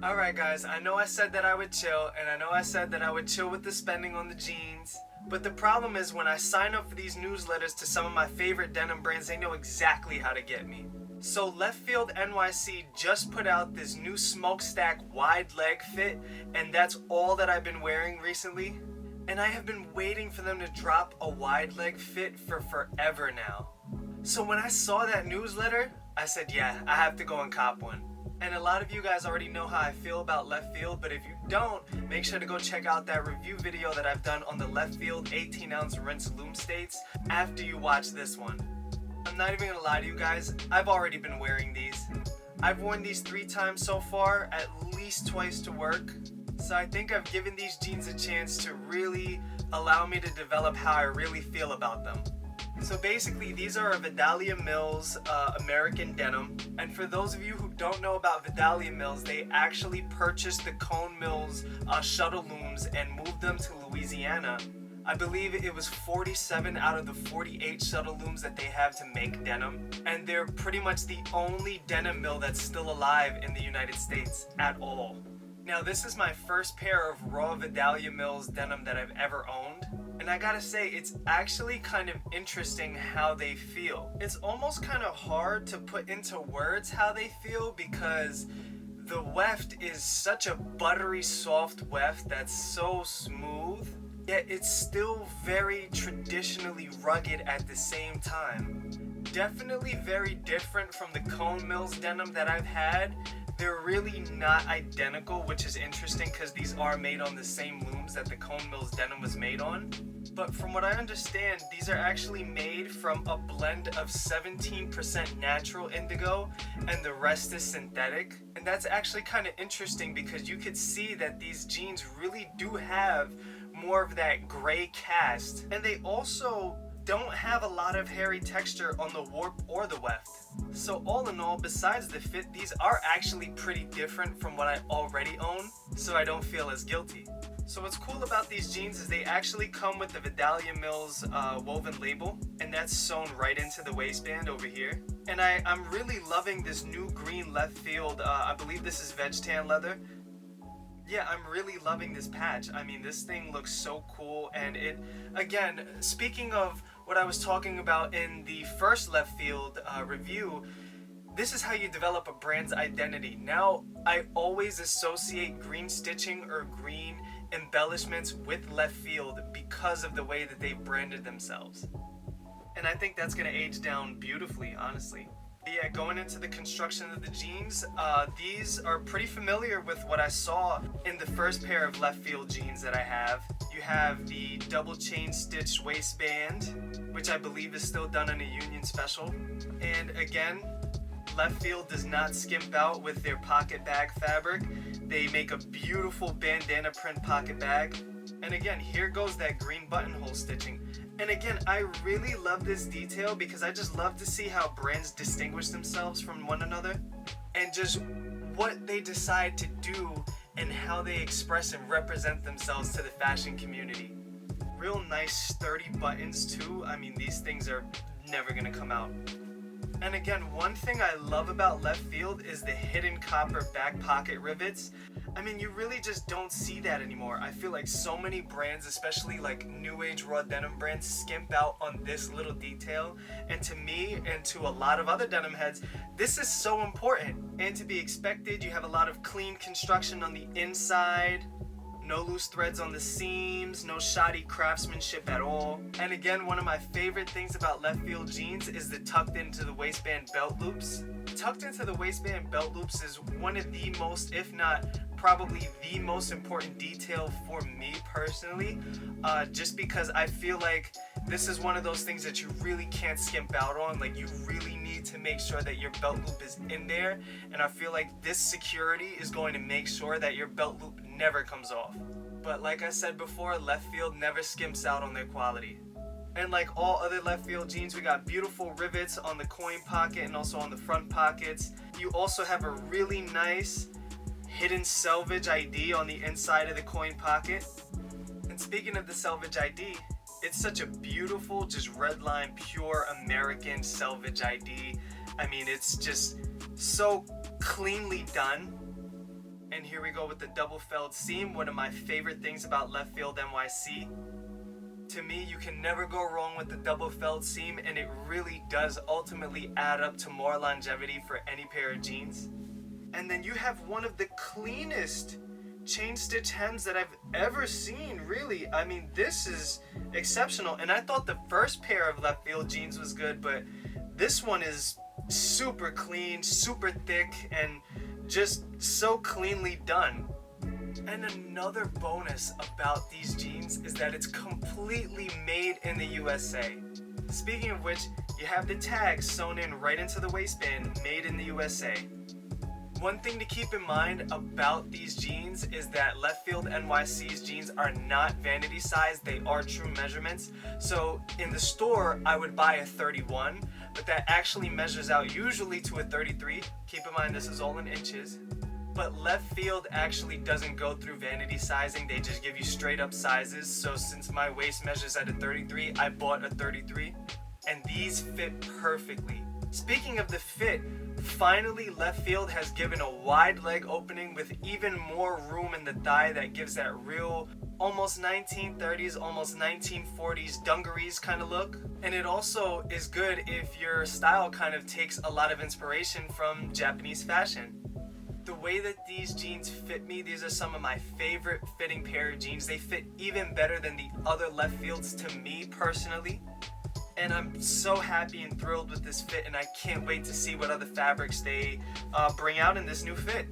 Alright guys, I know I said that I would chill, and I know I said that I would chill with the spending on the jeans, but the problem is when I sign up for these newsletters to some of my favorite denim brands, they know exactly how to get me. So Left Field NYC just put out this new Smokestack wide leg fit, and that's all that I've been wearing recently. And I have been waiting for them to drop a wide leg fit for forever now. So when I saw that newsletter, I said, yeah, I have to go and cop one. And a lot of you guys already know how I feel about Left Field, but if you don't, make sure to go check out that review video that I've done on the Left Field 18-ounce rinse loom states after you watch this one. I'm not even gonna lie to you guys, I've already been wearing these. I've worn these 3 times so far, at least twice to work. So I think I've given these jeans a chance to really allow me to develop how I really feel about them. So basically, these are a Vidalia Mills American denim. And for those of you who don't know about Vidalia Mills, they actually purchased the Cone Mills shuttle looms and moved them to Louisiana. I believe it was 47 out of the 48 shuttle looms that they have to make denim. And they're pretty much the only denim mill that's still alive in the United States at all. Now, this is my first pair of raw Vidalia Mills denim that I've ever owned. And I gotta say, it's actually kind of interesting how they feel. It's almost kind of hard to put into words how they feel because the weft is such a buttery soft weft that's so smooth, yet it's still very traditionally rugged at the same time. Definitely very different from the Cone Mills denim that I've had. They're really not identical, which is interesting because these are made on the same looms that the Cone Mills denim was made on. But from what I understand, these are actually made from a blend of 17% natural indigo and the rest is synthetic. And that's actually kind of interesting because you could see that these jeans really do have more of that gray cast. And they also don't have a lot of hairy texture on the warp or the weft. So all in all, besides the fit, these are actually pretty different from what I already own, so I don't feel as guilty. So what's cool about these jeans is they actually come with the Vidalia Mills woven label, and that's sewn right into the waistband over here. And I'm really loving this new green Left Field, I believe this is veg tan leather. Yeah, I'm really loving this patch. I mean, this thing looks so cool, and it, again, speaking of what I was talking about in the first Left Field review, this is how you develop a brand's identity. Now, I always associate green stitching or green embellishments with Left Field because of the way that they've branded themselves. And I think that's gonna age down beautifully, honestly. Yeah, going into the construction of the jeans, these are pretty familiar with what I saw in the first pair of Left Field jeans that I have. You have the double chain stitched waistband, which I believe is still done in a union special. And again, Left Field does not skimp out with their pocket bag fabric. They make a beautiful bandana print pocket bag. And again, here goes that green buttonhole stitching. And again, I really love this detail because I just love to see how brands distinguish themselves from one another and just what they decide to do and how they express and represent themselves to the fashion community. Real nice sturdy buttons too. I mean, these things are never gonna come out. And again, one thing I love about Left Field is the hidden copper back pocket rivets. I mean, you really just don't see that anymore. I feel like so many brands, especially like new age raw denim brands, skimp out on this little detail. And to me and to a lot of other denim heads, this is so important. And to be expected, you have a lot of clean construction on the inside. No loose threads on the seams, no shoddy craftsmanship at all. And again, one of my favorite things about Left Field jeans is the tucked into the waistband belt loops. Tucked into the waistband belt loops is one of the most, if not probably the most important detail for me personally, just because I feel like this is one of those things that you really can't skimp out on. Like, you really need to make sure that your belt loop is in there, and I feel like this security is going to make sure that your belt loop never comes off. But like I said before, Left Field never skimps out on their quality. And like all other Left Field jeans, we got beautiful rivets on the coin pocket and also on the front pockets. You also have a really nice hidden Selvedge ID on the inside of the coin pocket. And speaking of the Selvedge ID, it's such a beautiful, just redline, pure American Selvedge ID. I mean, it's just so cleanly done. And here we go with the double felled seam, one of my favorite things about Left Field NYC. To me, you can never go wrong with the double felled seam, and it really does ultimately add up to more longevity for any pair of jeans. And then you have one of the cleanest chain stitch hems that I've ever seen, really. I mean, this is exceptional. And I thought the first pair of Left Field jeans was good, but this one is super clean, super thick, and just so cleanly done. And another bonus about these jeans is that it's completely made in the USA. Speaking of which, you have the tag sewn in right into the waistband, made in the USA. One thing to keep in mind about these jeans is that Left Field NYC's jeans are not vanity size, they are true measurements. So in the store, I would buy a 31, but that actually measures out usually to a 33. Keep in mind this is all in inches. But Left Field actually doesn't go through vanity sizing, they just give you straight up sizes. So since my waist measures at a 33, I bought a 33, and these fit perfectly. Speaking of the fit, finally Left Field has given a wide leg opening with even more room in the thigh that gives that real almost 1930s, almost 1940s dungarees kind of look. And it also is good if your style kind of takes a lot of inspiration from Japanese fashion. The way that these jeans fit me, these are some of my favorite fitting pair of jeans. They fit even better than the other Left Fields to me personally. And I'm so happy and thrilled with this fit, and I can't wait to see what other fabrics they bring out in this new fit.